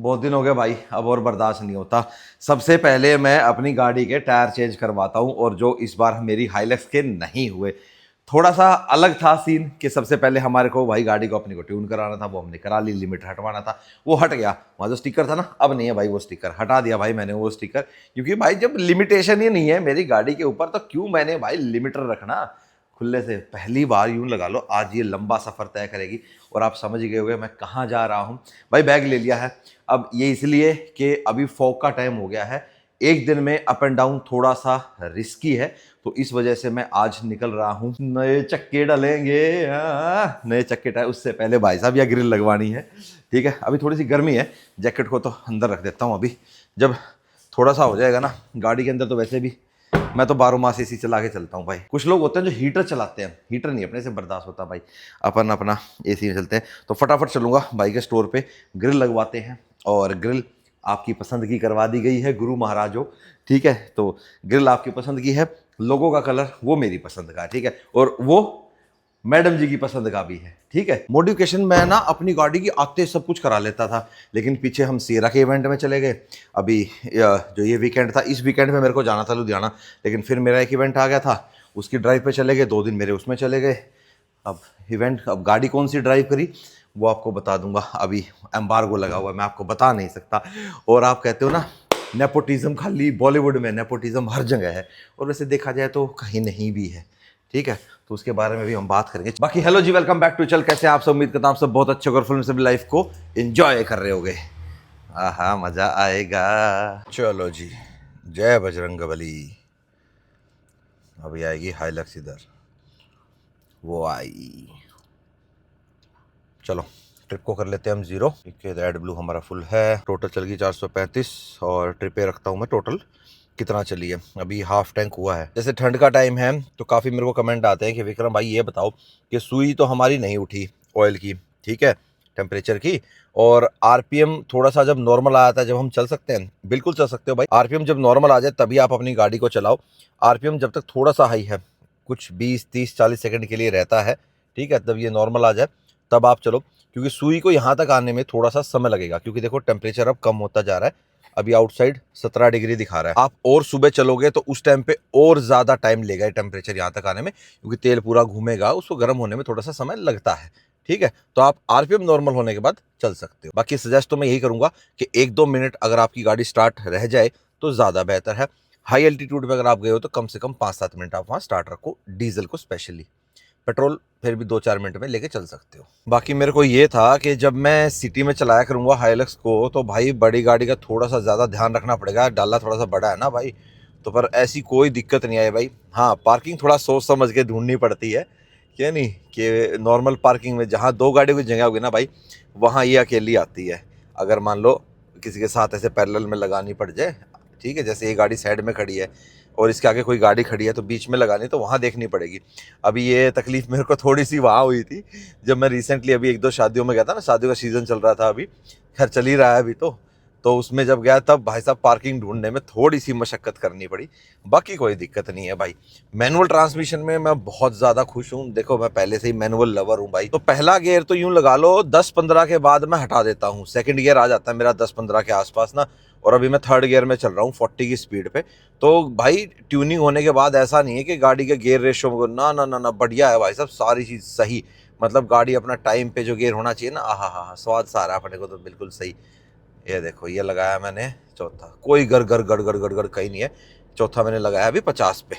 बहुत दिन हो गए भाई, अब और बर्दाश्त नहीं होता। सबसे पहले मैं अपनी गाड़ी के टायर चेंज करवाता हूं, और जो इस बार मेरी हाइलक्स के नहीं हुए। थोड़ा सा अलग था सीन कि सबसे पहले हमारे को भाई गाड़ी को अपनी को ट्यून कराना था, वो हमने करा ली। लिमिट हटवाना था, वो हट गया। वहाँ जो स्टिकर था ना, अब नहीं है भाई, वो स्टिकर हटा दिया भाई मैंने वो स्टिकर। क्योंकि भाई जब लिमिटेशन ही नहीं है मेरी गाड़ी के ऊपर, तो क्यों मैंने भाई लिमिटर रखना खुले से। पहली बार यूं लगा लो आज ये लंबा सफ़र तय करेगी। और आप समझ गए होंगे मैं कहाँ जा रहा हूँ। भाई बैग ले लिया है। अब ये इसलिए कि अभी फॉग का टाइम हो गया है, एक दिन में अप एंड डाउन थोड़ा सा रिस्की है, तो इस वजह से मैं आज निकल रहा हूँ। नए चक्के डलेंगे, नए चक्के टायर। उससे पहले भाई साहब या ग्रिल लगवानी है। ठीक है, अभी थोड़ी सी गर्मी है, जैकेट को तो अंदर रख देता हूँ। अभी जब थोड़ा सा हो जाएगा ना गाड़ी के अंदर, तो वैसे भी मैं तो 12 मास एसी चला के चलता हूँ भाई। कुछ लोग होते हैं जो हीटर चलाते हैं, हीटर नहीं अपने से बर्दाश्त होता भाई, अपन अपना एसी में चलते हैं। तो फटाफट चलूँगा भाई के स्टोर पे, ग्रिल लगवाते हैं। और ग्रिल आपकी पसंद की करवा दी गई है गुरु महाराजों। ठीक है, तो ग्रिल आपकी पसंद की है, लोगों का कलर वो मेरी पसंद का है। ठीक है, और वो मैडम जी की पसंद का भी है। ठीक है, मॉडिफिकेशन मैं ना अपनी गाड़ी की आते सब कुछ करा लेता था, लेकिन पीछे हम सीरा के इवेंट में चले गए। अभी जो ये वीकेंड था, इस वीकेंड में मेरे को जाना था लुधियाना, लेकिन फिर मेरा एक इवेंट आ गया था, उसकी ड्राइव पे चले गए। 2 दिन मेरे उसमें चले गए। अब गाड़ी कौन सी ड्राइव करी वो आपको बता दूंगा। अभी एम्बार्गो लगा हुआ है, मैं आपको बता नहीं सकता। और आप कहते हो ना नेपोटिज्म, खाली बॉलीवुड में नेपोटिज्म हर जगह है, और वैसे देखा जाए तो कहीं नहीं भी है। ठीक है, तो उसके बारे में भी हम बात करेंगे। बाकी हेलो जी, वेलकम बैक टू चल। कैसे आप सब? उम्मीद करता हूँ आप सब बहुत अच्छे और फिल्म से भी लाइफ को एंजॉय कर रहे होगे। आहा, मजा आएगा। चलो जी, जय बजरंगबली। अभी आएगी हाइलक्स इधर, वो आई। चलो ट्रिप को कर लेते हैं हम जीरो। ठीक है, रेड ब्लू हमारा फुल है। टोटल चल गई 435, और ट्रिप पे रखता हूँ मैं टोटल कितना चली है। अभी हाफ टैंक हुआ है। जैसे ठंड का टाइम है तो काफ़ी मेरे को कमेंट आते हैं कि विक्रम भाई ये बताओ कि सुई तो हमारी नहीं उठी ऑयल की, ठीक है, टेम्परेचर की, और आरपीएम थोड़ा सा जब नॉर्मल आ जाता है, जब हम चल सकते हैं, बिल्कुल चल सकते हो भाई। आरपीएम जब नॉर्मल आ जाए तभी आप अपनी गाड़ी को चलाओ। आरपीएम जब तक थोड़ा सा हाई है, कुछ 20 30 40 सेकंड के लिए रहता है, ठीक है, तब ये नॉर्मल आ जाए तब आप चलो। क्योंकि सुई को यहाँ तक आने में थोड़ा सा समय लगेगा, क्योंकि देखो टेम्परेचर अब कम होता जा रहा है। अभी आउटसाइड 17 डिग्री दिखा रहा है। आप और सुबह चलोगे तो उस टाइम पे और ज़्यादा टाइम लेगा टेम्परेचर यहाँ तक आने में, क्योंकि तेल पूरा घूमेगा, उसको गर्म होने में थोड़ा सा समय लगता है। ठीक है, तो आप आरपीएम नॉर्मल होने के बाद चल सकते हो। बाकी सजेस्ट तो मैं यही करूँगा कि 1-2 मिनट अगर आपकी गाड़ी स्टार्ट रह जाए तो ज़्यादा बेहतर है। हाई एल्टीट्यूड पर अगर आप गए हो तो कम से कम 5-7 मिनट आप वहाँ स्टार्ट रखो, डीजल को स्पेशली। पेट्रोल फिर भी 2-4 मिनट में लेके चल सकते हो। बाकी मेरे को ये था कि जब मैं सिटी में चलाया करूँगा हाइलक्स को, तो भाई बड़ी गाड़ी का थोड़ा सा ज़्यादा ध्यान रखना पड़ेगा। डाला थोड़ा सा बड़ा है ना भाई, तो पर ऐसी कोई दिक्कत नहीं आई भाई। हाँ, पार्किंग थोड़ा सोच समझ के ढूंढनी पड़ती है, क्या नहीं कि नॉर्मल पार्किंग में जहाँ 2 गाड़ियों की जगह होगी ना भाई, वहाँ ये अकेली आती है। अगर मान लो किसी के साथ ऐसे पैरेलल में लगानी पड़ जाए, ठीक है, जैसे ये गाड़ी साइड में खड़ी है और इसके आगे कोई गाड़ी खड़ी है, तो बीच में लगानी, तो वहाँ देखनी पड़ेगी। अभी ये तकलीफ मेरे को थोड़ी सी वहाँ हुई थी जब मैं रिसेंटली अभी 1-2 शादियों में गया था ना, शादियों का सीज़न चल रहा था, अभी खैर चल ही रहा है अभी तो उसमें जब गया तब भाई साहब पार्किंग ढूंढने में थोड़ी सी मशक्कत करनी पड़ी। बाकी कोई दिक्कत नहीं है भाई। मैनुअल ट्रांसमिशन में मैं बहुत ज़्यादा खुश हूँ। देखो मैं पहले से ही मैनुअल लवर हूँ भाई, तो पहला गियर तो यूँ लगा लो 10-15 के बाद मैं हटा देता हूँ, सेकंड गियर आ जाता है मेरा 10-15 के आसपास ना, और अभी मैं थर्ड गियर में चल रहा हूँ 40 की स्पीड पे। तो भाई ट्यूनिंग होने के बाद ऐसा नहीं है कि गाड़ी के गियर रेशो ना ना ना ना, बढ़िया है भाई साहब, सारी चीज़ सही। मतलब गाड़ी अपना टाइम पे जो गियर होना चाहिए ना, आहा हा, स्वाद सा आ रहा है अपने को तो बिल्कुल सही। ये देखो ये लगाया मैंने चौथा, कोई गड़ गड़ गड़ गड़ गड़ गड़ कहीं नहीं है। चौथा मैंने लगाया अभी 50 पे।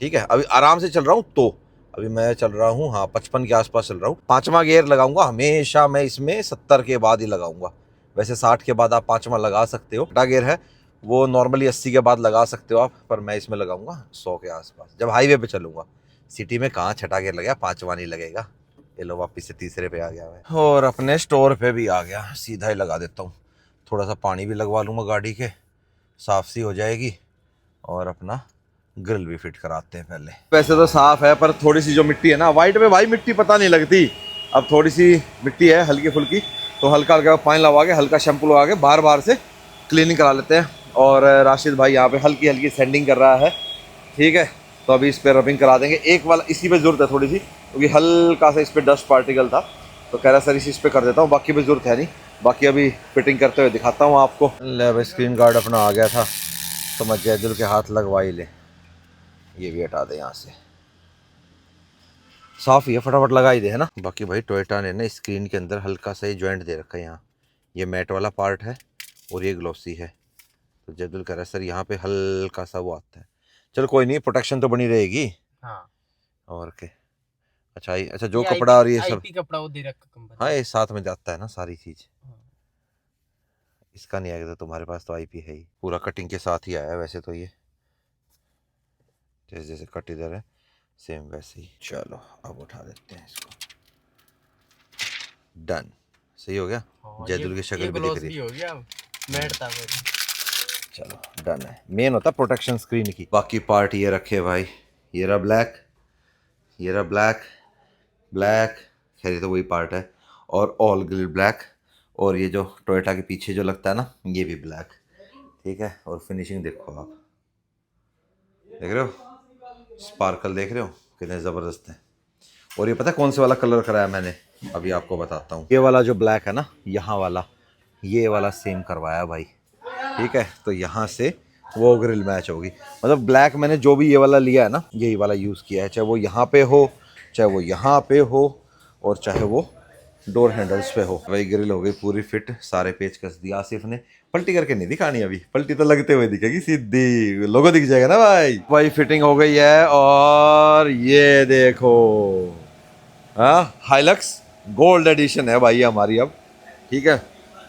ठीक है, अभी आराम से चल रहा हूँ। तो अभी मैं चल रहा हूँ, हाँ, 55 के आसपास चल रहा हूँ। 5वां गियर लगाऊंगा हमेशा मैं इसमें 70 के बाद ही लगाऊंगा। वैसे 60 के बाद आप 5वां लगा सकते हो, छठा गियर है वो नॉर्मली 80 के बाद लगा सकते हो आप, पर मैं इसमें लगाऊंगा 100 के आसपास जब हाईवे पे चलूंगा। सिटी में कहाँ छठा गियर लगेगा, 5वां नहीं लगेगा। ये लो वापिस से तीसरे पे आ गया मैं, और अपने स्टोर पे भी आ गया, सीधा ही लगा देता हूँ। थोड़ा सा पानी भी लगवा लूँगा गाड़ी के, साफ सी हो जाएगी, और अपना ग्रिल भी फिट कराते हैं पहले। वैसे तो साफ है, पर थोड़ी सी जो मिट्टी है ना वाइट में भाई, मिट्टी पता नहीं लगती। अब थोड़ी सी मिट्टी है हल्की फुल्की, तो हल्का हल्का पानी लगा के, हल्का शैम्पू लगा के बार बार से क्लीनिंग करा लेते हैं। और राशिद भाई यहाँ पे हल्की हल्की सैंडिंग कर रहा है। ठीक है, तो अभी इस पर रबिंग करा देंगे। एक वाला इसी पे ज़रूरत है थोड़ी सी, क्योंकि हल्का सा इस पर डस्ट पार्टिकल था, तो कह रहा सर इस पे कर देता हूँ, बाकी पे ज़रूरत है नहीं। बाकी अभी फिटिंग करते हुए दिखाता हूँ आपको। ले भाई स्क्रीन गार्ड अपना आ गया था, तो मैं जैदुल के हाथ लगवा ही ले। ये भी हटा दे यहाँ से, साफ ही है, फटाफट लगा ही दे, है ना। बाकी भाई टोयोटा ने ना स्क्रीन के अंदर हल्का सा ही जॉइंट दे रखा है यहाँ, ये मैट वाला पार्ट है और ये ग्लॉसी है। तो जैदुल कह रहा है सर यहाँ पे हल्का सा वो आता है। चलो कोई नहीं, प्रोटेक्शन तो बनी रहेगी। हाँ। और क्या। अच्छा अच्छा, जो कपड़ा और ये सब कपड़ा वो दे रखा कंपनी। हाँ, ये साथ में जाता है ना सारी चीज। इसका नहीं आएगा तो तुम्हारे पास तो आईपी है ही, पूरा कटिंग के साथ ही आया वैसे तो। ये जैसे जैसे कट इधर है सेम वैसे ही। चलो अब उठा देते हैं इसको। डन, सही हो गया। जैदुल की शक्ल भी दिख रही है। चलो डन है। मेन होता प्रोटेक्शन स्क्रीन की। बाकी पार्ट ये रखे भाई, ये रहा ब्लैक, ये रहा ब्लैक, ब्लैक, खैर ये तो वही पार्ट है। और ऑल ग्रिल ब्लैक, और ये जो टोयोटा के पीछे जो लगता है ना ये भी ब्लैक, ठीक है। और फिनिशिंग देखो आप, देख रहे हो स्पार्कल, देख रहे हो कितने ज़बरदस्त है। और ये पता है कौन से वाला कलर कराया मैंने, अभी आपको बताता हूँ। ये वाला जो ब्लैक है ना, यहाँ वाला, ये वाला सेम करवाया भाई, ठीक है। तो यहाँ से वो ग्रिल मैच होगी, मतलब ब्लैक मैंने जो भी ये वाला लिया है ना, यही वाला यूज़ किया है, चाहे वो यहाँ पे हो, चाहे वो यहाँ पे हो, और चाहे वो डोर हैंडल्स पे हो। वही ग्रिल हो गई पूरी फिट, सारे पेच कस दिया आसिफ ने। पलटी करके नहीं दिखानी अभी, पलटी तो लगते हुए दिखेगी, सीधी लोगो दिख जाएगा ना भाई। भाई फिटिंग हो गई है, और ये देखो हाँ, हाइलक्स गोल्ड एडिशन है भाई हमारी अब, ठीक है।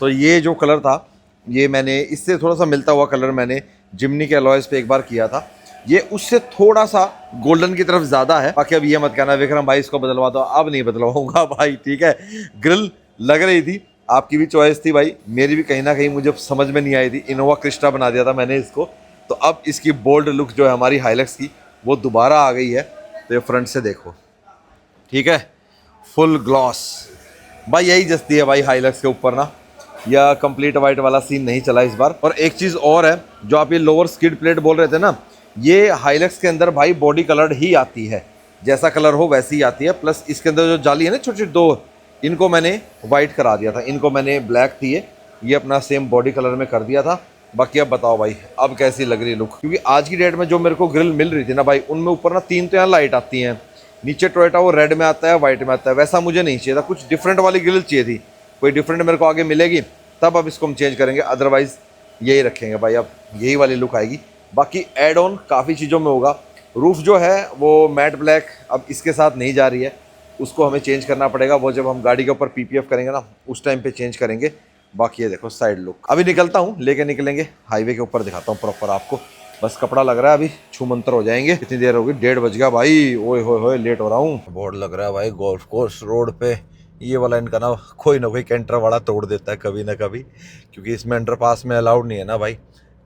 तो ये जो कलर था, ये मैंने इससे थोड़ा सा मिलता हुआ कलर मैंने जिमनी के अलॉयज पे एक बार किया था, ये उससे थोड़ा सा गोल्डन की तरफ ज़्यादा है। बाकी अब ये मत कहना विक्रम भाई इसको बदलवा दो, अब नहीं बदलवाऊंगा भाई, ठीक है। ग्रिल लग रही थी, आपकी भी चॉइस थी भाई, मेरी भी कहीं ना कहीं मुझे समझ में नहीं आई थी, इनोवा क्रिस्टा बना दिया था मैंने इसको। तो अब इसकी बोल्ड लुक जो है हमारी हाइलक्स की, वो दोबारा आ गई है। तो ये फ्रंट से देखो, ठीक है, फुल ग्लॉस भाई, यही जस्ती है भाई हाइलक्स के ऊपर ना। या कंप्लीट वाइट वाला सीन नहीं चला इस बार। और एक चीज़ और है, जो आप ये लोअर स्किड प्लेट बोल रहे थे ना, ये हाइलक्स के अंदर भाई बॉडी कलर्ड ही आती है, जैसा कलर हो वैसी ही आती है। प्लस इसके अंदर जो जाली है ना छोटी छोटी दो, इनको मैंने वाइट करा दिया था, इनको मैंने ब्लैक थी ये अपना सेम बॉडी कलर में कर दिया था। बाकी अब बताओ भाई अब कैसी लग रही है लुक, क्योंकि आज की डेट में जो मेरे को ग्रिल मिल रही थी ना भाई, उनमें ऊपर ना 3 तो यहाँ लाइट आती हैं, नीचे टोयोटा वो रेड में आता है, वाइट में आता है। वैसा मुझे नहीं चाहिए था, कुछ डिफरेंट वाली ग्रिल चाहिए थी, कोई डिफरेंट मेरे को आगे मिलेगी तब अब इसको हम चेंज करेंगे, अदरवाइज़ यही रखेंगे भाई, अब यही वाली लुक आएगी। बाकी एड ऑन काफ़ी चीज़ों में होगा। रूफ़ जो है वो मैट ब्लैक अब इसके साथ नहीं जा रही है, उसको हमें चेंज करना पड़ेगा, वो जब हम गाड़ी के ऊपर पीपीएफ करेंगे ना उस टाइम पे चेंज करेंगे। बाकी ये देखो साइड लुक, अभी निकलता हूँ, लेके निकलेंगे हाईवे के ऊपर, दिखाता हूँ प्रॉपर आपको। बस कपड़ा लग रहा है, अभी छू मंतर हो जाएंगे। कितनी देर होगी, 1:30 बज गया भाई, ओए होए लेट हो रहा हूँ। बोर्ड लग रहा है भाई गोल्फ कोर्स रोड पे, ये वाला इनका ना कोई कैंटर वाला तोड़ देता है कभी ना कभी, क्योंकि इसमें अंडरपास में अलाउड नहीं है ना भाई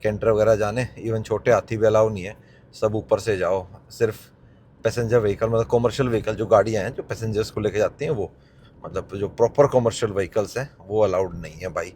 कैंटर वगैरह जाने, इवन छोटे हाथी भी अलाउ नहीं है, सब ऊपर से जाओ। सिर्फ पैसेंजर व्हीकल, मतलब कॉमर्शियल व्हीकल जो गाड़ियाँ हैं जो पैसेंजर्स को लेके जाती हैं, वो मतलब जो प्रॉपर कॉमर्शियल व्हीकल्स हैं वो अलाउड नहीं है भाई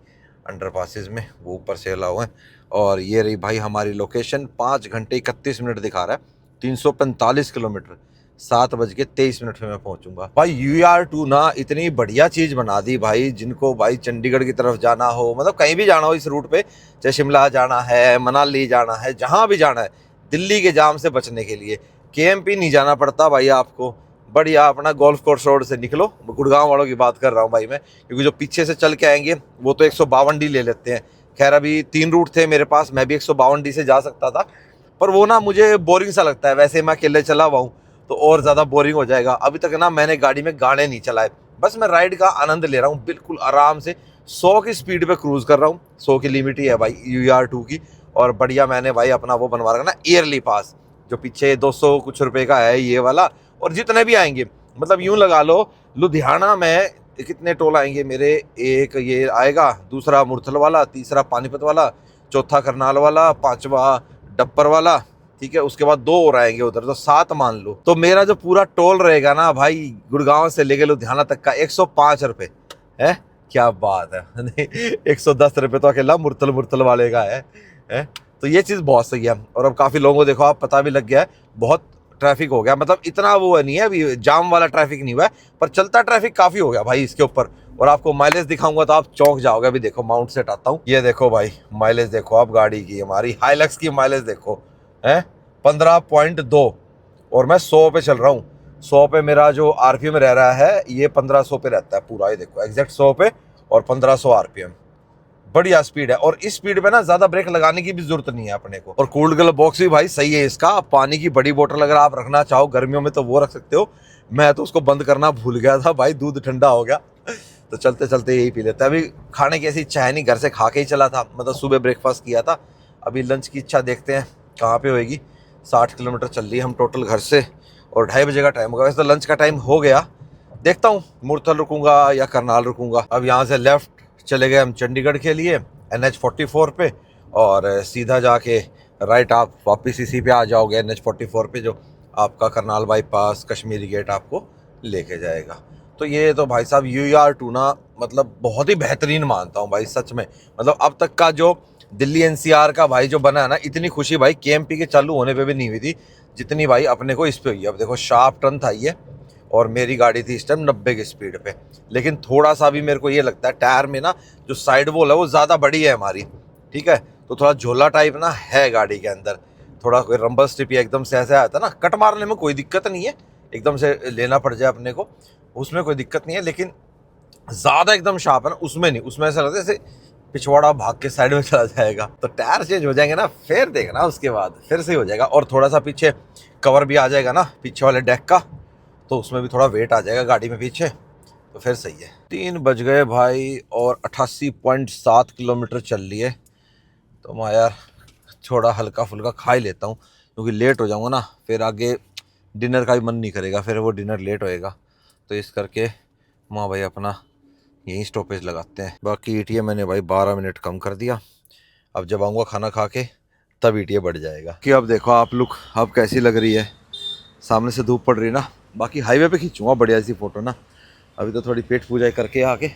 अंडरपासेस में, वो ऊपर से अलाउ है। और ये रही भाई हमारी लोकेशन, 5 घंटे 31 मिनट दिखा रहा है, 345 किलोमीटर, 7:23 पे मैं पहुंचूंगा भाई। UR2 ना इतनी बढ़िया चीज़ बना दी भाई, जिनको भाई चंडीगढ़ की तरफ जाना हो, मतलब कहीं भी जाना हो इस रूट पे, चाहे शिमला जाना है, मनाली जाना है, जहाँ भी जाना है, दिल्ली के जाम से बचने के लिए KMP नहीं जाना पड़ता भाई आपको। बढ़िया अपना गोल्फ कोर्स रोड से निकलो, गुड़गांव वालों की बात कर रहा हूँ भाई मैं, क्योंकि जो पीछे से चल के आएंगे वो तो 152D ले लेते हैं। खैर अभी 3 रूट थे मेरे पास, मैं भी 152D से जा सकता था, पर वो ना मुझे बोरिंग सा लगता है, वैसे मैं अकेले चला हुआ हूँ तो और ज़्यादा बोरिंग हो जाएगा। अभी तक ना मैंने गाड़ी में गाने नहीं चलाए, बस मैं राइड का आनंद ले रहा हूँ बिल्कुल आराम से, 100 की स्पीड पे क्रूज़ कर रहा हूँ, 100 की लिमिट ही है भाई UR2 की। और बढ़िया मैंने भाई अपना वो बनवा रखा ना ईयरली पास, जो पीछे 200 कुछ रुपए का है ये वाला, और जितने भी आएंगे, मतलब यूँ लगा लो लुधियाना में कितने टोल आएंगे मेरे, एक ये आएगा, दूसरा मुरथल वाला, तीसरा पानीपत वाला, चौथा करनाल वाला, 5वां डप्पर वाला, ठीक है, उसके बाद 2 और आएंगे उधर, तो 7 मान लो। तो मेरा जो पूरा टोल रहेगा ना भाई गुड़गांव से लेके लुधियाना तक का 105 रुपये है, क्या बात है 110 रुपये तो अकेला मुरथल वाले का है। तो ये चीज़ बहुत सही है। और अब काफ़ी लोगों को देखो आप पता भी लग गया है, बहुत ट्रैफिक हो गया, मतलब इतना वो नहीं है अभी, जाम वाला ट्रैफिक नहीं हुआ है, पर चलता ट्रैफिक काफ़ी हो गया भाई इसके ऊपर। और आपको माइलेज दिखाऊंगा तो आप चौंक जाओगे। अभी देखो माउंट से हटाता हूँ, ये देखो भाई माइलेज देखो आप गाड़ी की, हमारी हाइलक्स की माइलेज देखो है 15.2 और मैं 100 पे चल रहा हूँ। 100 पे मेरा जो आरपीएम रह रहा है ये 1500 पे रहता है पूरा, ये देखो एग्जैक्ट 100 पे और 1500 आरपीएम। बढ़िया स्पीड है और इस स्पीड पे ना ज्यादा ब्रेक लगाने की भी जरूरत नहीं है अपने को। और कूल्ड ग्लव बॉक्स भी भाई सही है इसका, पानी की बड़ी बोतल अगर आप रखना चाहो गर्मियों में तो वो रख सकते हो। मैं तो उसको बंद करना भूल गया था भाई, दूध ठंडा हो गया तो चलते चलते यही पी लेते। अभी खाने की ऐसी इच्छा है नहीं, घर से खा के ही चला था, मतलब सुबह ब्रेकफास्ट किया था। अभी लंच की इच्छा देखते हैं कहाँ पे होएगी। 60 किलोमीटर चल रही है हम टोटल घर से और 2:30 बजे का टाइम होगा। वैसे तो लंच का टाइम हो गया, देखता हूँ मुरथल रुकूंगा या करनाल रुकूंगा। अब यहाँ से लेफ्ट चले गए हम चंडीगढ़ के लिए NH44 पे और सीधा जाके राइट आप वापस इसी पे आ जाओगे NH44 पे, जो आपका करनाल बाईपास कश्मीरी गेट आपको लेके जाएगा। तो ये तो भाई साहब UR2 ना मतलब बहुत ही बेहतरीन मानता हूँ भाई सच में। मतलब अब तक का जो दिल्ली NCR का भाई जो बना है ना, इतनी खुशी भाई KMP के चालू होने पे भी नहीं हुई थी जितनी भाई अपने को इस पे हुई है। अब देखो शार्प टर्न था ये और मेरी गाड़ी थी इस टाइम 90 की स्पीड पे, लेकिन थोड़ा सा भी मेरे को ये लगता है टायर में ना जो साइड वॉल है वो ज़्यादा बड़ी है हमारी, ठीक है, तो थोड़ा झोला टाइप ना है गाड़ी के अंदर। थोड़ा कोई रंबल स्ट्रिप या एकदम से ऐसे आता है ना, कट मारने में कोई दिक्कत नहीं है, एकदम से लेना पड़ जाए अपने को उसमें कोई दिक्कत नहीं है, लेकिन ज़्यादा एकदम शार्प है ना उसमें नहीं, उसमें ऐसा लगता है जैसे पिछवाड़ा भाग के साइड में चला जाएगा। तो टायर चेंज हो जाएंगे ना फिर देखना, उसके बाद फिर से हो जाएगा। और थोड़ा सा पीछे कवर भी आ जाएगा ना पीछे वाले डेक का, तो उसमें भी थोड़ा वेट आ जाएगा गाड़ी में पीछे, तो फिर सही है। 3 बज गए भाई और 88.7 किलोमीटर चल रही है। तो मैं यार थोड़ा हल्का फुल्का खा ही लेता हूँ क्योंकि लेट हो जाऊँगा ना, फिर आगे डिनर का भी मन नहीं करेगा, फिर वो डिनर लेट होएगा। तो इस करके माँ भाई अपना यहीं स्टॉपेज लगाते हैं। बाकी ETA मैंने भाई 12 मिनट कम कर दिया, अब जब आऊँगा खाना खा के तब ETA बढ़ जाएगा। कि अब देखो आप लुक अब कैसी लग रही है, सामने से धूप पड़ रही है ना। बाकी हाईवे पे खींचूंगा बढ़िया सी फोटो ना। अभी तो थोड़ी पेट पूजा करके आके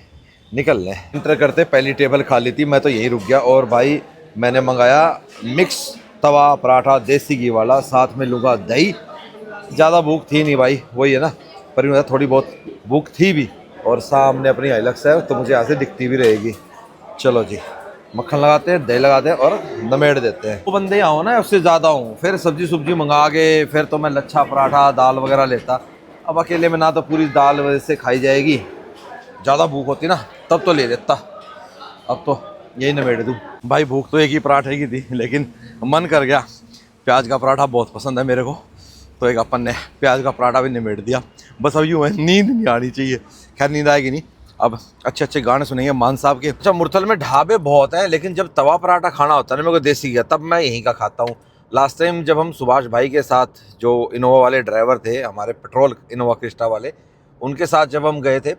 निकल लें। इंटर करते पहली टेबल खा ली थी, मैं तो यहीं रुक गया। और भाई मैंने मंगाया मिक्स तवा पराठा देसी घी वाला, साथ में लूँगा दही। ज़्यादा भूख थी नहीं भाई, वही है ना, पर थोड़ी बहुत भूख थी भी। और सामने अपनी हाइलक्स है तो मुझे यहाँ से दिखती भी रहेगी। चलो जी मक्खन लगाते हैं, दही लगाते हैं और नमेड़ देते हैं। 2 बंदे आओ ना उससे ज़्यादा हूँ, फिर सब्जी सुब्जी मंगा के फिर तो मैं लच्छा पराठा दाल वगैरह लेता। अब अकेले में ना तो पूरी दाल वजह से खाई जाएगी, ज़्यादा भूख होती ना तब तो ले लेता। अब तो यही नमेड़ दूँ भाई। भूख तो एक ही पराठे की थी लेकिन मन कर गया, प्याज का पराठा बहुत पसंद है मेरे को, तो एक अपन ने प्याज का पराठा भी निमेट दिया। बस अब यूँ है नींद नहीं आनी चाहिए, खैर नींद आएगी नहीं, अब अच्छे अच्छे गाने सुनेंगे मान साहब के। अच्छा मुरथल में ढाबे बहुत हैं, लेकिन जब तवा पराठा खाना होता है ना मेरे को देसी घी, तब मैं यहीं का खाता हूँ। लास्ट टाइम जब हम सुभाष भाई के साथ, जो इनोवा वाले ड्राइवर थे हमारे, पेट्रोल इनोवा क्रिस्टा वाले, उनके साथ जब हम गए थे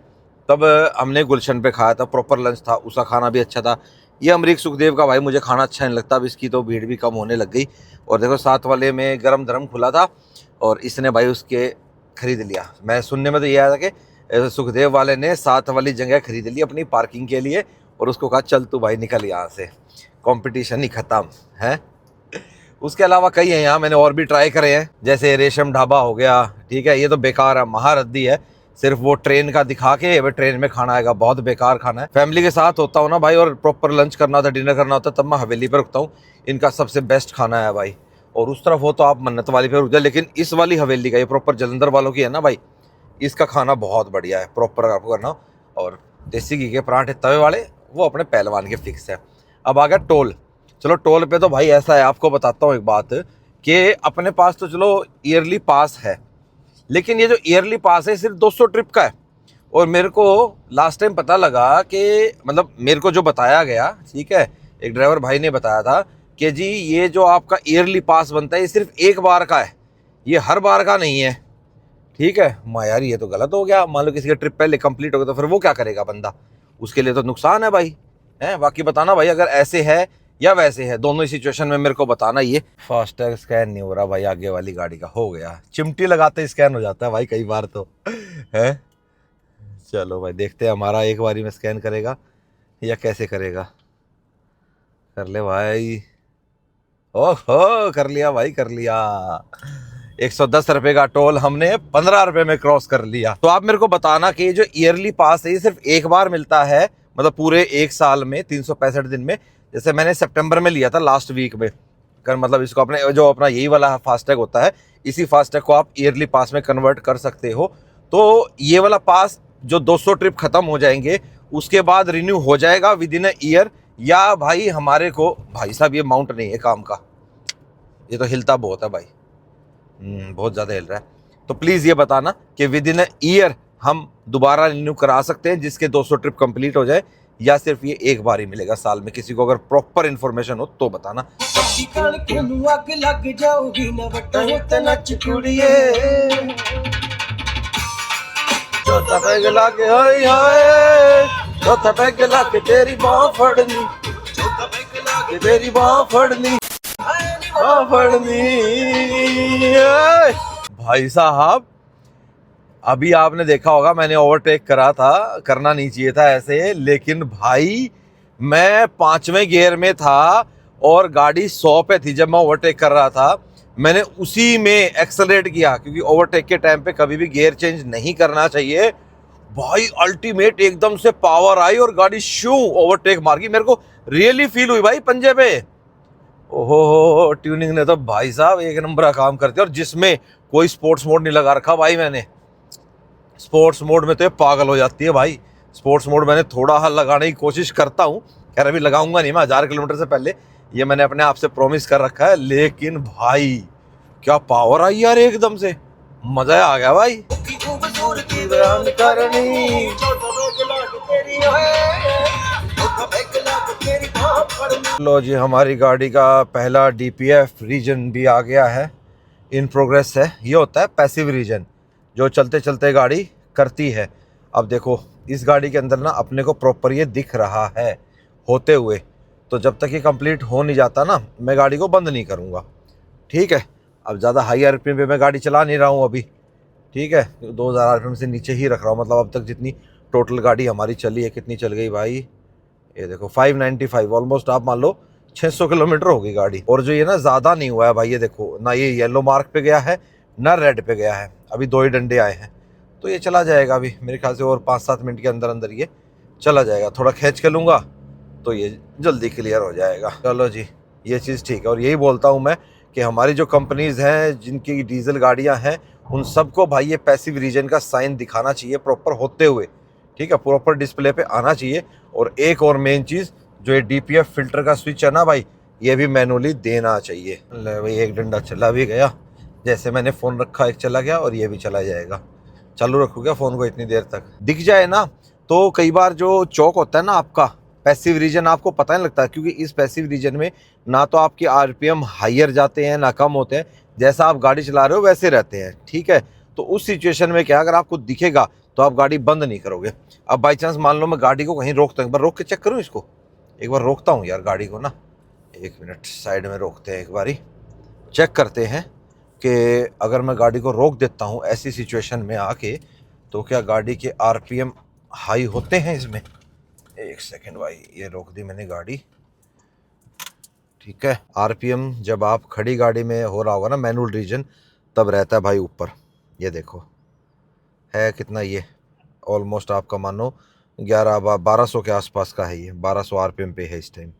तब हमने गुलशन पे खाया था, प्रॉपर लंच था, उसका खाना भी अच्छा था। ये अमरीक सुखदेव का भाई मुझे खाना अच्छा नहीं लगता, अब इसकी तो भीड़ भी कम होने लग गई। और देखो साथ वाले में गरम धरम खुला था और इसने भाई उसके खरीद लिया। मैं सुनने में तो ये आया था कि सुखदेव वाले ने साथ वाली जगह खरीद ली अपनी पार्किंग के लिए और उसको कहा चल तू भाई निकल यहाँ से, कंपटीशन ही ख़त्म है। उसके अलावा कई हैं यहाँ, मैंने और भी ट्राई करे हैं, जैसे रेशम ढाबा हो गया, ठीक है, ये तो बेकार है, महारद्दी है, सिर्फ वो ट्रेन का दिखा के वो ट्रेन में खाना आएगा, बहुत बेकार खाना है। फैमिली के साथ होता हूँ ना भाई और प्रॉपर लंच करना होता है, डिनर करना होता है, तब मैं हवेली पर रुकता हूँ। इनका सबसे बेस्ट खाना है भाई। और उस तरफ हो तो आप मन्नत वाली पे रुक जाए, लेकिन इस वाली हवेली का, ये प्रॉपर जलंधर वालों की है ना भाई, इसका खाना बहुत बढ़िया है, प्रॉपर आपको करना। और देसी घी के पराठे तवे वाले वो अपने पहलवान के फिक्स है। अब आ गया टोल। चलो टोल पे तो भाई ऐसा है, आपको बताता हूँ एक बात, कि अपने पास तो चलो ईयरली पास है, लेकिन ये जो ईयरली पास है सिर्फ 200 ट्रिप का है। और मेरे को लास्ट टाइम पता लगा कि, मतलब मेरे को जो बताया गया, ठीक है, एक ड्राइवर भाई ने बताया था कि जी ये जो आपका ईयरली पास बनता है ये सिर्फ एक बार का है, ये हर बार का नहीं है, ठीक है। माँ यार ये तो गलत हो गया, मान लो किसी का ट्रिप पहले कंप्लीट हो गया तो फिर वो क्या करेगा बंदा, उसके लिए तो नुकसान है भाई, है। बाकी बताना भाई अगर ऐसे है या वैसे है, दोनों ही सिचुएशन में मेरे को बताना। ये फास्टैग स्कैन नहीं हो रहा भाई, आगे वाली गाड़ी का हो गया, चिमटी लगाते स्कैन हो जाता है भाई कई बार तो, है। चलो भाई देखते हैं हमारा एक बारी में स्कैन करेगा या कैसे करेगा। कर ले भाई, ओहो कर लिया भाई, कर लिया। 110 रुपए का टोल हमने 15 रुपए में क्रॉस कर लिया। तो आप मेरे को बताना कि ये जो ईयरली पास है ये सिर्फ एक बार मिलता है, मतलब पूरे एक साल में 365 दिन में? जैसे मैंने सितंबर में लिया था लास्ट वीक में, कर मतलब इसको अपने जो अपना यही वाला फास्टैग होता है, इसी फास्टैग को आप ईयरली पास में कन्वर्ट कर सकते हो। तो ये वाला पास जो 200 ट्रिप खत्म हो जाएंगे उसके बाद रिन्यू हो जाएगा विद इन अ ईयर, या भाई हमारे को, भाई साहब ये माउंट नहीं है काम का, ये तो हिलता बहुत है भाई, बहुत ज़्यादा हिल रहा है। तो प्लीज़ ये बताना कि विद इन अ ईयर हम दोबारा रिन्यू करा सकते हैं जिसके 200 ट्रिप कंप्लीट हो जाए, या सिर्फ ये एक बार ही मिलेगा साल में? किसी को अगर प्रॉपर इन्फॉर्मेशन हो तो बताना। चौथा पैग लाके हाय हाय, चौथा पैग लाके तेरी बाह फड़नी, चौथा पैग लाके तेरी बाह फड़नी, बाह फड़नी। भाई साहब अभी आपने देखा होगा मैंने ओवरटेक करा था, करना नहीं चाहिए था ऐसे, लेकिन भाई मैं 5वें गियर में था और गाड़ी 100 पे थी जब मैं ओवरटेक कर रहा था। मैंने उसी में एक्सेलरेट किया, क्योंकि ओवरटेक के टाइम पे कभी भी गियर चेंज नहीं करना चाहिए। भाई अल्टीमेट एकदम से पावर आई और गाड़ी शू ओवरटेक मार गई। मेरे को रियली फील हुई भाई पंजे पे। ओहो, ट्यूनिंग ने तो भाई साहब एक नंबर का काम करती है। और जिसमें कोई स्पोर्ट्स मोड नहीं लगा रखा भाई मैंने, स्पोर्ट्स मोड में तो ये पागल हो जाती है भाई। स्पोर्ट्स मोड मैंने थोड़ा हाल लगाने की कोशिश करता हूँ, खैर अभी लगाऊंगा नहीं मैं 1000 किलोमीटर से पहले, ये मैंने अपने आप से प्रॉमिस कर रखा है। लेकिन भाई क्या पावर आई यार, एकदम से मजा आ गया भाई। लो जी, हमारी गाड़ी का पहला DPF रीजन भी आ गया है, इन प्रोग्रेस है। ये होता है पैसिव रीजन, जो चलते चलते गाड़ी करती है। अब देखो इस गाड़ी के अंदर ना अपने को प्रॉपर ये दिख रहा है होते हुए, तो जब तक ये कंप्लीट हो नहीं जाता ना मैं गाड़ी को बंद नहीं करूँगा, ठीक है। अब ज़्यादा हाई RPM पे मैं गाड़ी चला नहीं रहा हूँ अभी, ठीक है, 2000 RPM से नीचे ही रख रहा हूँ। मतलब अब तक जितनी टोटल गाड़ी हमारी चली है, कितनी चल गई भाई, ये देखो 595, ऑलमोस्ट आप मान लो 600 किलोमीटर हो गई गाड़ी। और जो ये ना ज़्यादा नहीं हुआ है भाई, ये देखो ना ये येलो मार्क पे गया है ना रेड पे गया है, अभी 2 ही डंडे आए हैं। तो ये चला जाएगा अभी मेरे ख्याल से, और 5-7 मिनट के अंदर अंदर ये चला जाएगा। थोड़ा खींच के लूँगा तो ये जल्दी क्लियर हो जाएगा। चलो जी, ये चीज़ ठीक है। और यही बोलता हूँ मैं कि हमारी जो कंपनीज़ हैं जिनकी डीजल गाड़ियाँ हैं, उन सबको भाई ये पैसिव रीजन का साइन दिखाना चाहिए प्रॉपर होते हुए, ठीक है, प्रॉपर डिस्प्ले पे आना चाहिए। और एक और मेन चीज़, जो ये DPF फिल्टर का स्विच है ना भाई, ये भी मैनुअली देना चाहिए। ले भाई, एक डंडा चला भी गया, जैसे मैंने फ़ोन रखा एक चला गया और ये भी चला जाएगा। चालू रखूँगा फ़ोन को इतनी देर तक, दिख जाए ना। तो कई बार जो चौक होता है ना आपका, पैसिव रीजन आपको पता नहीं लगता, क्योंकि इस पैसिव रीजन में ना तो आपके RPM हाइयर जाते हैं ना कम होते हैं, जैसा आप गाड़ी चला रहे हो वैसे रहते हैं, ठीक है। तो उस सिचुएशन में क्या, अगर आपको दिखेगा तो आप गाड़ी बंद नहीं करोगे। अब बाई चांस मान लो मैं गाड़ी को कहीं रोकता हूँ, एक बार रोक के चेक करूँ इसको, एक बार रोकता हूँ यार गाड़ी को ना, 1 मिनट साइड में रोकते हैं, एक बारी चेक करते हैं कि अगर मैं गाड़ी को रोक देता हूँ ऐसी सिचुएशन में आके, तो क्या गाड़ी के RPM हाई होते हैं इसमें। 1 सेकेंड भाई, ये रोक दी मैंने गाड़ी, ठीक है। RPM जब आप खड़ी गाड़ी में हो रहा होगा ना मैनुअल रीजन, तब रहता है भाई ऊपर, ये देखो है कितना, ये ऑलमोस्ट आपका मानो 1200 के आसपास का है, ये 1200 RPM पे है इस टाइम,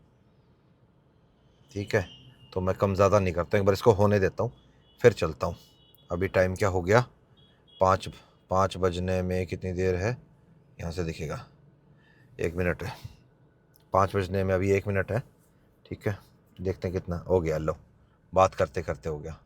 ठीक है। तो मैं कम ज़्यादा नहीं करता, एक बार इसको होने देता हूँ फिर चलता हूँ। अभी टाइम क्या हो गया, 5 बजने में कितनी देर है, यहाँ से दिखेगा 1 मिनट है, 5 बजने में अभी 1 मिनट है, ठीक है। देखते हैं कितना हो गया। लो, बात करते करते हो गया।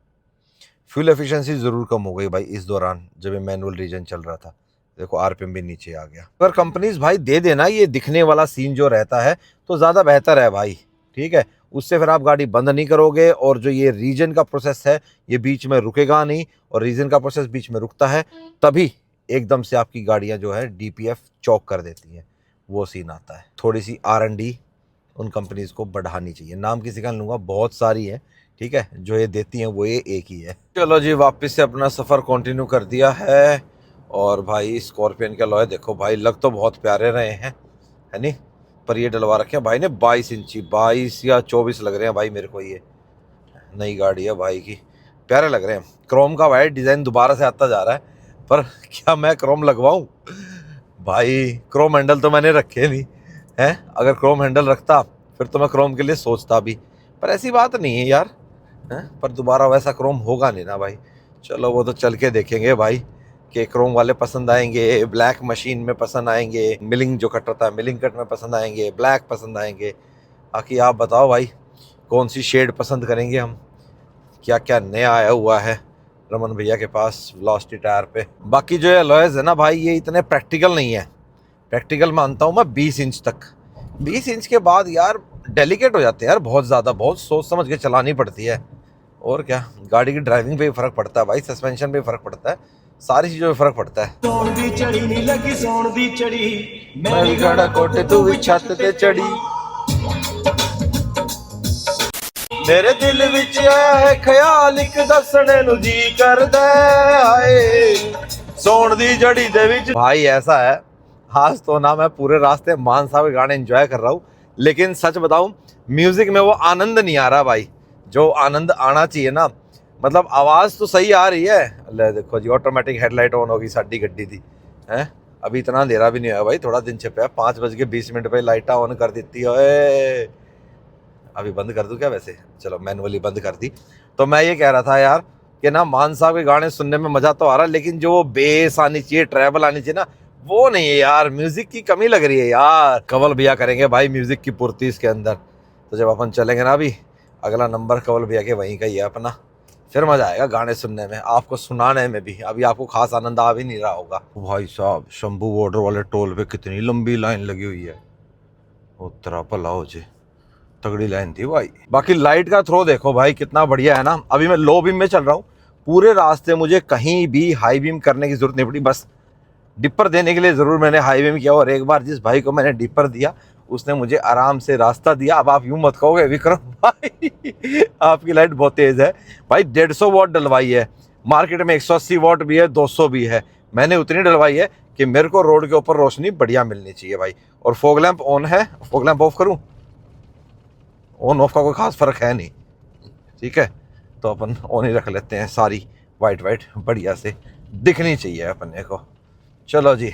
फ्यूल एफिशिएंसी ज़रूर कम हो गई भाई इस दौरान जब ये मैनुअल रीजन चल रहा था। देखो RPM भी नीचे आ गया। पर कंपनीज भाई दे देना ये दिखने वाला सीन जो रहता है तो ज़्यादा बेहतर है भाई, ठीक है। उससे फिर आप गाड़ी बंद नहीं करोगे, और जो ये रीजन का प्रोसेस है ये बीच में रुकेगा नहीं, और रीजन का प्रोसेस बीच में रुकता है तभी एकदम से आपकी गाड़ियाँ जो है DPF चौक कर देती हैं, वो सीन आता है। थोड़ी सी R&D उन कंपनीज को बढ़ानी चाहिए, नाम किसी का लूँगा, बहुत सारी है, ठीक है, जो ये देती हैं वो ये एक ही है। चलो जी, वापस से अपना सफ़र कंटिन्यू कर दिया है। और भाई स्कॉर्पियन के अलॉय देखो भाई, लग तो बहुत प्यारे रहे हैं, है नहीं, पर ये डलवा रखे हैं भाई ने 22 इंची, 22 या 24 लग रहे हैं भाई मेरे को। ये नई गाड़ी है भाई की, प्यारे लग रहे हैं। क्रोम का वाइट डिज़ाइन दोबारा से आता जा रहा है, पर क्या मैं क्रोम लगवाऊं? भाई क्रोम हैंडल तो मैंने रखे नहीं हैं। अगर क्रोम हैंडल रखता फिर तो मैं क्रोम के लिए सोचता भी, पर ऐसी बात नहीं है यार, हैं? पर दोबारा वैसा क्रोम होगा नहीं ना भाई। चलो वो तो चल के देखेंगे भाई कि क्रोम वाले पसंद आएंगे, ब्लैक मशीन में पसंद आएंगे, मिलिंग जो कट होता है मिलिंग कट में पसंद आएंगे, ब्लैक पसंद आएंगे। बाकी आप बताओ भाई कौन सी शेड पसंद करेंगे हम। क्या क्या नया आया हुआ है रमन भैया के पास वेलोसिटी टायर पे। बाकी जो अलॉयज है ना भाई, ये इतने प्रैक्टिकल नहीं है। प्रैक्टिकल मानता हूँ मैं 20 इंच तक। 20 इंच के बाद यार डेलिकेट हो जाते हैं यार, बहुत ज़्यादा, बहुत सोच समझ के चलानी पड़ती है। और क्या, गाड़ी की ड्राइविंग पे भी फ़र्क पड़ता है भाई, सस्पेंशन पे भी फ़र्क पड़ता है, सारी चीज़ों में फ़र्क पड़ता है। मेरे दिल विच है ख्याल एक दसने नु जी करदा आए सोन दी जड़ी दे विच। भाई ऐसा है, आज तो ना मैं पूरे रास्ते मान साहब के गाने एंजॉय कर रहा हूँ, लेकिन सच बताऊं म्यूजिक में वो आनंद नहीं आ रहा भाई, जो आनंद आना चाहिए ना। मतलब आवाज़ तो सही आ रही है। ले देखो जी, ऑटोमेटिक हेडलाइट ऑन होगी, साडी गड्डी दी है। अभी इतना अंधेरा भी नहीं हुआ भाई, थोड़ा दिन छिपा है। 5:20 पे लाइटा ऑन कर देती है। अभी बंद कर दूं क्या? वैसे चलो मैनुअली बंद कर दी। तो मैं ये कह रहा था यार कि ना मान साहब के गाने सुनने में मज़ा तो आ रहा है, लेकिन जो बेस आनी चाहिए, ट्रैवल आनी चाहिए ना, वो नहीं है यार। म्यूजिक की कमी लग रही है यार। कंवल भैया करेंगे भाई म्यूजिक की पूर्ति इसके अंदर। तो जब अपन चलेंगे ना, अभी अगला नंबर कंवल भैया के वहीं का ही है अपना, फिर मजा आएगा गाने सुनने में, आपको सुनाने में भी। अभी आपको खास आनंद आ भी नहीं रहा होगा। भाई साहब शंभू बॉर्डर वाले टोल पे कितनी लंबी लाइन लगी हुई है। उत्तरा भला हो जे, तगड़ी लाइन थी भाई। बाकी लाइट का थ्रो देखो भाई कितना बढ़िया है ना। अभी मैं लो बीम में चल रहा हूँ, पूरे रास्ते मुझे कहीं भी हाई बीम करने की जरूरत नहीं पड़ी। बस डिपर देने के लिए ज़रूर मैंने हाई बीम किया, और एक बार जिस भाई को मैंने डिपर दिया उसने मुझे आराम से रास्ता दिया। अब आप यूं मत कहोगे विक्रम भाई आपकी लाइट बहुत तेज़ है भाई। 150 वॉट डलवाई है, मार्केट में 180 वॉट भी है, 200 भी है। मैंने उतनी डलवाई है कि मेरे को रोड के ऊपर रोशनी बढ़िया मिलनी चाहिए भाई। और फॉग लैंप ऑन है, फॉग लैंप ऑफ करूँ? ऑन ऑफ का कोई खास फर्क है नहीं, ठीक है। तो अपन ऑन ही रख लेते हैं, सारी वाइट वाइट बढ़िया से दिखनी चाहिए अपने को। चलो जी,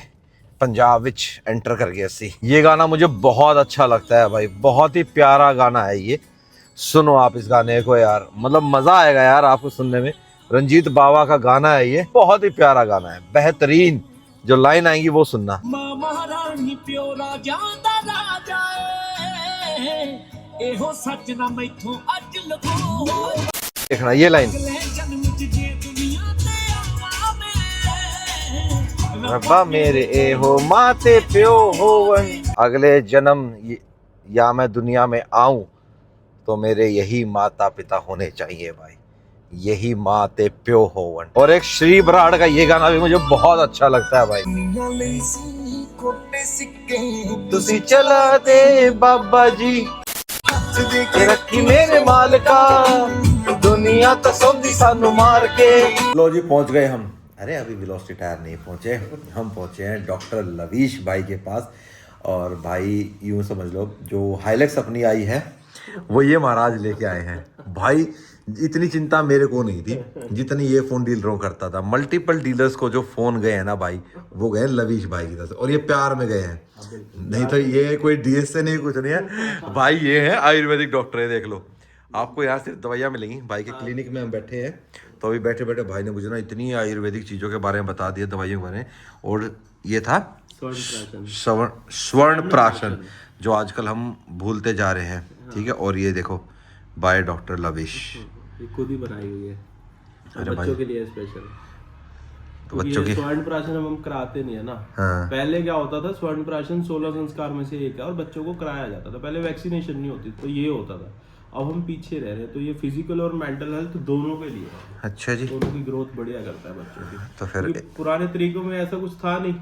पंजाब विच एंटर कर गया सी। ये गाना मुझे बहुत अच्छा लगता है भाई, बहुत ही प्यारा गाना है ये। सुनो आप इस गाने को यार, मतलब मजा आएगा यार आपको सुनने में। रंजीत बावा का गाना है ये, बहुत ही प्यारा गाना है, बेहतरीन। जो लाइन आएंगी वो सुनना। देखना ये लाइन, रब्बा मेरे ए हो माते प्यो होवन, अगले जन्म या मैं दुनिया में आऊं तो मेरे यही माता पिता होने चाहिए भाई, यही माते प्यो होवन। और एक श्री बराड़ का ये गाना भी मुझे बहुत अच्छा लगता है भाई। तुसी चला दे बाबा जी रखी मेरे मालका, दुनिया तो सौंदी सानू मार के। लो जी पहुंच गए हम। अरे अभी वेलोसिटी टायर नहीं पहुंचे, हम पहुंचे हैं डॉक्टर लवीश भाई के पास। और भाई यूं समझ लो जो हाइलेक्स अपनी आई है वो ये महाराज लेके आए हैं भाई। इतनी चिंता मेरे को नहीं थी जितनी ये फ़ोन डीलरों करता था। मल्टीपल डीलर्स को जो फ़ोन गए हैं ना भाई, वो गए लवीश भाई की तरफ से, और ये प्यार में गए हैं। नहीं तो ये कोई डीएस से नहीं, कुछ नहीं है भाई। ये है आयुर्वेदिक डॉक्टर है, देख लो। आपको यहाँ सिर्फ दवाइयाँ मिलेंगी। भाई के क्लिनिक में हम बैठे हैं, तो अभी बैठे बैठे भाई ने मुझे ना इतनी आयुर्वेदिक चीज़ों के बारे में बता दिया, दवाइयों के बारे में। और ये था स्वर्ण प्राशन, जो आजकल हम भूलते जा रहे हैं, ठीक है। और ये देखो बाय डॉक्टर लवीश, ये खुद ही बनाई हुई है। अरे बच्चों के लिए स्पेशल। तो बच्चों की स्वर्ण प्राशन हम कराते नहीं है ना। हाँ। पहले क्या होता था, स्वर्ण प्राशन 16 संस्कार में से एक है और बच्चों को कराया जाता था। पहले वैक्सीनेशन नहीं होती तो ये होता था। अब हम पीछे रह रहे हैं, तो ये फिजिकल और मेंटल हेल्थ दोनों के लिए है। अच्छा जी, दोनों की ग्रोथ बढ़िया करता है बच्चों की। तो फिर पुराने तरीकों में ऐसा कुछ था नहीं,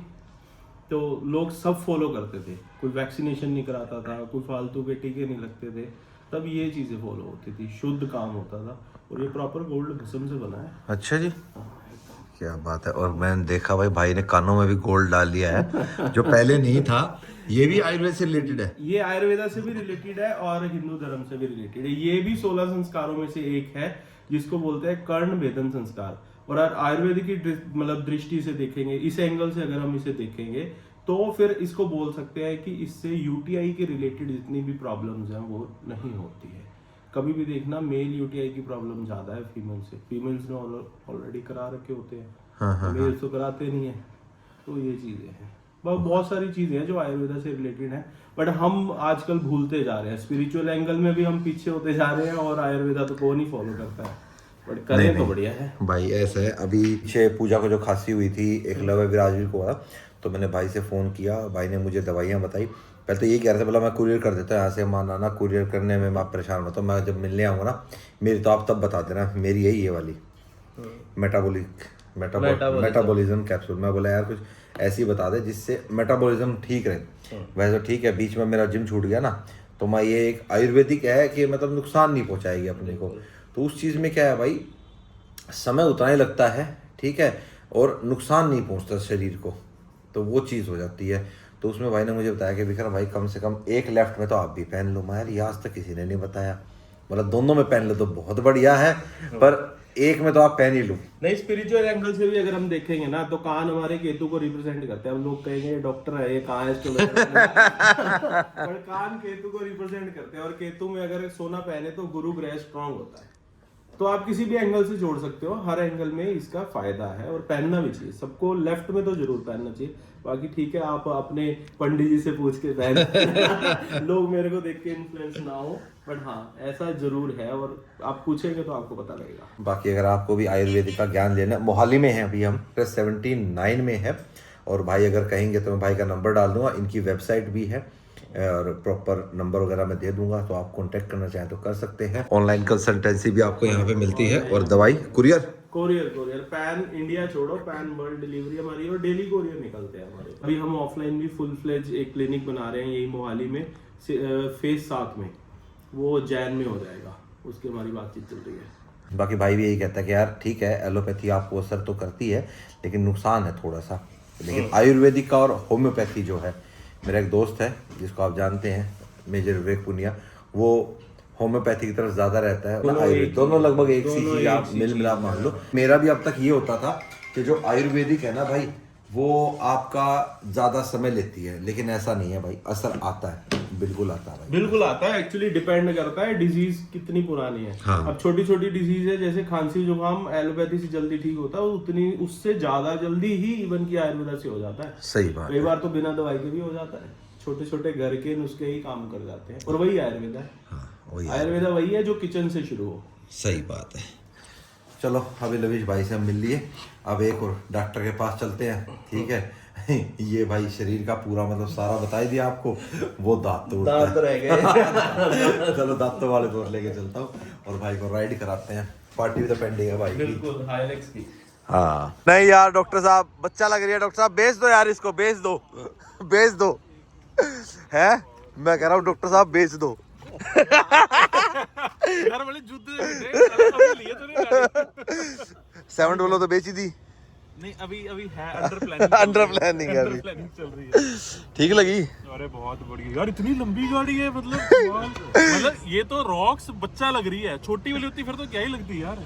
तो लोग सब फॉलो करते थे। कोई वैक्सीनेशन नहीं कराता था, कोई फालतू के टीके नहीं लगते थे, तब ये चीजें फॉलो होती थी, शुद्ध काम होता था। और ये प्रॉपर गोल्ड भस्म से बना है। अच्छा जी, क्या बात है। और मैंने देखा भाई ने कानों में भी गोल्ड डाल दिया है, जो पहले नहीं था। ये भी आयुर्वेद से रिलेटेड है? ये आयुर्वेदा से भी रिलेटेड है और हिंदू धर्म से भी रिलेटेड है। ये भी 16 संस्कारों में से एक है जिसको बोलते हैं कर्ण भेदन संस्कार। और आयुर्वेद की मतलब दृष्टि से देखेंगे, इस एंगल से अगर हम इसे देखेंगे तो फिर इसको बोल सकते हैं कि इससे यूटीआई के रिलेटेड जितनी भी प्रॉब्लम्स हैं वो नहीं होती है। कभी भी देखना मेल यूटीआई की प्रॉब्लम ज्यादा है फीमेल से। फीमेल्स ने ऑलरेडी करा रखे होते हैं, मेल्स तो कराते नहीं है। तो ये चीजें हैं, बहुत सारी चीजें हैं जो आयुर्वेदा से रिलेटेड हैं, बट हम आजकल भूलते जा रहे हैं। स्पिरिचुअल एंगल में भी हम पीछे होते जा रहे हैं और आयुर्वेदा तो कौन ही फॉलो करता है, बट करें तो बढ़िया है भाई। ऐसा है, अभी पीछे पूजा को जो खांसी हुई थी एक लव विराजवीर को, तो मैंने भाई से फ़ोन किया, भाई ने मुझे दवाइयाँ बताई। पहले तो यही कह रहे थे, बोला मैं कुरियर कर देता हूँ यहाँ से, माना ना कुरियर करने में मैं आप परेशान होता हूँ, मैं जब मिलने आऊँगा ना मेरी तो आप तब बता देना। मेरी यही ये वाली मेटाबॉलिज्म कैप्सूल। मैं बोला यार कुछ ऐसी बता दे जिससे मेटाबॉलिज्म ठीक रहे। वैसे ठीक है, बीच में मेरा जिम छूट गया ना, तो मैं ये एक आयुर्वेदिक है कि मतलब नुकसान नहीं पहुँचाएगी अपने को। तो उस चीज़ में क्या है भाई, समय उतना ही लगता है, ठीक है, और नुकसान नहीं पहुँचता शरीर को, तो वो चीज़ हो जाती है। तो उसमें भाई ने मुझे बताया कि विक्रम भाई कम से कम एक लेफ्ट में तो आप भी पहन लो। मैं यार ये आज तक किसी ने नहीं बताया, मतलब दोनों में पहन लो तो बहुत बढ़िया है, पर एक में तो आप पहन ही लो। नहीं, स्पिरिचुअल एंगल से भी अगर हम देखेंगे ना तो कान हमारे केतु को रिप्रेजेंट करते हैं। हम लोग कहेंगे ये डॉक्टर है, ये कहाँ है पर कान केतु को रिप्रेजेंट करते हैं। और केतु में अगर सोना पहने तो गुरु ग्रह स्ट्रांग होता है। तो आप किसी भी एंगल से जोड़ सकते हो, हर एंगल में इसका फायदा है और पहनना भी चाहिए सबको। लेफ्ट में तो जरूर पहनना चाहिए, बाकी ठीक है आप अपने पंडित जी से पूछ के पहन लोग मेरे को देख के इन्फ्लुएंस ना हो, बट हाँ ऐसा जरूर है और आप पूछेंगे तो आपको पता लगेगा। बाकी अगर आपको भी आयुर्वेदिक का ज्ञान लेना, मोहाली में है अभी हम, प्लस 79 में है, और भाई अगर कहेंगे तो मैं भाई का नंबर डाल दूंगा, इनकी वेबसाइट भी है और प्रॉपर नंबर वगैरह मैं दे दूंगा, तो आप कांटेक्ट करना चाहें तो कर सकते हैं। ऑनलाइन कंसल्टेंसी भी आपको यहाँ पे मिलती है, और दवाई कुरियर पैन इंडिया छोड़ो, पैन वर्ल्ड डिलीवरी हमारी, और डेली कोरियर निकलते हैं हमारे। अभी हम ऑफलाइन भी फुल फ्लेज एक क्लिनिक बना रहे हैं यही मोहाली में, फेज 7 में, वो जैन में हो जाएगा, उसकी हमारी बातचीत चल रही है। बाकी भाई भी यही कहता है कि यार ठीक है एलोपैथी आपको असर तो करती है लेकिन नुकसान है थोड़ा सा, लेकिन आयुर्वेदिक का और होम्योपैथी जो है, मेरा एक दोस्त है जिसको आप जानते हैं मेजर विवेक पुनिया, वो होम्योपैथी की तरफ ज़्यादा रहता है, आयुर्वेद दोनों लगभग एक सी चीज़ आप मिल मिला मान लो। मेरा भी अब तक ये होता था कि जो आयुर्वेदिक है ना भाई वो आपका ज़्यादा समय लेती है, लेकिन ऐसा नहीं है भाई, असर आता है, बिल्कुल आता है भाई, बिल्कुल आता है। एक्चुअली डिपेंड करता है डिजीज कितनी पुरानी है। हाँ। अब छोटी छोटी डिजीज है जैसे खांसी जुकाम एलोपैथी से जल्दी ठीक होता है, उतनी उससे ज्यादा जल्दी ही इवन की आयुर्वेदा से हो जाता है। सही बात। कई बार तो बिना दवाई के भी हो जाता है, छोटे छोटे घर के नुस्खे ही काम कर जाते हैं, और वही आयुर्वेदा है। वही आयुर्वेदा वही है जो किचन से शुरू हो। सही बात है। चलो अभी लवीश भाई से हम मिल लिए, अब एक और डॉक्टर के पास चलते हैं, ठीक है। ये भाई शरीर का पूरा मतलब सारा बता ही दिया आपको, वो दांत दांत रह गए। चलो दांतों वाले तोड़ लेके चलता हूँ और भाई को राइड कराते हैं, पार्टी भी तो पेंडिंग है भाई की। बिल्कुल हाइलेक्स की। हाँ नहीं यार डॉक्टर साहब बच्चा लग रही है, डॉक्टर साहब बेच दो यार इसको, बेच दो बेच दो है, मैं कह रहा हूँ डॉक्टर साहब बेच दो। यार बड़े जुद्ध लिए तो नहीं 7 डॉलर तो बेच ही दी। नहीं अभी है अंडर प्लानिंग। अंडर प्लानिंग है अभी, प्लानिंग चल रही है। ठीक लगी? अरे बहुत बढ़िया यार, इतनी लंबी गाड़ी है, मतलब ये तो रॉक्स बच्चा लग रही है, छोटी वाली होती फिर तो क्या ही लगती यार।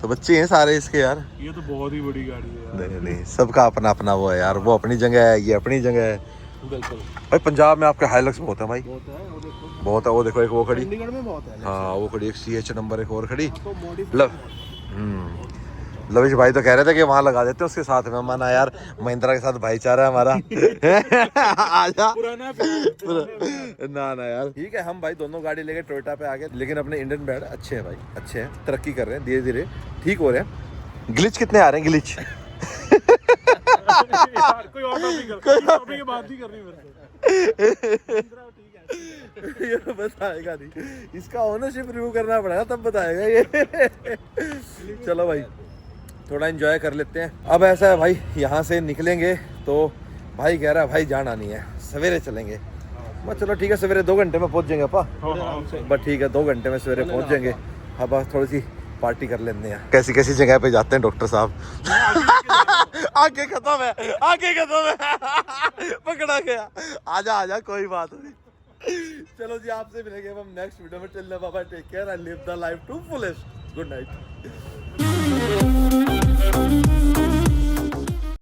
तो बच्चे हैं सारे इसके यार, ये तो बहुत ही बड़ी गाड़ी है यार। नहीं सबका अपना अपना वो है यार, वो अपनी जगह है, ये अपनी जगह है। बिल्कुल भाई पंजाब में आपके हाइलक्स बहुत है भाई, बहुत है, वो देखो बहुत है, वो देखो एक वो खड़ी, चंडीगढ़ में बहुत है। हाँ वो खड़ी, एक CH नंबर एक और खड़ी। तो मॉडिफाई लविश भाई तो कह रहे थे कि वहाँ लगा देते हैं उसके साथ में, माना यार महिंद्रा के साथ भाईचारा है हमारा। आजा ना यार ठीक है, हम भाई दोनों गाड़ी लेके टोयोटा पे आ गए, लेकिन अपने इंडियन बैड अच्छे हैं भाई, अच्छे हैं, तरक्की कर रहे हैं, धीरे धीरे ठीक हो रहे हैं। ग्लिच कितने आ रहे हैं ग्लिच? यार कोई और टॉपिक की बात नहीं करनी मेरे को। ये बताएगा नहीं, इसका ओनरशिप रिव्यू करना पड़ेगा तब बताएगा ये। चलो भाई थोड़ा एंजॉय कर लेते हैं। अब ऐसा है भाई यहाँ से निकलेंगे तो भाई कह रहा है भाई जाना नहीं है, सवेरे चलेंगे। मैं चलो ठीक है सवेरे 2 घंटे में पहुँच जाएंगे अपा, बट ठीक है 2 घंटे में सवेरे पहुँच जाएंगे। अब थोड़ी सी पार्टी कर लेते हैं। कैसी कैसी जगह पे जाते हैं डॉक्टर साहब? आगे खत्म है, आगे खत्म है। पकड़ा गया। आजा आजा, कोई बात नहीं। चलो जी, आपसे मिलेंगे हम नेक्स्ट वीडियो में। चलना बाबा, take care and live the life to fullest. Good night.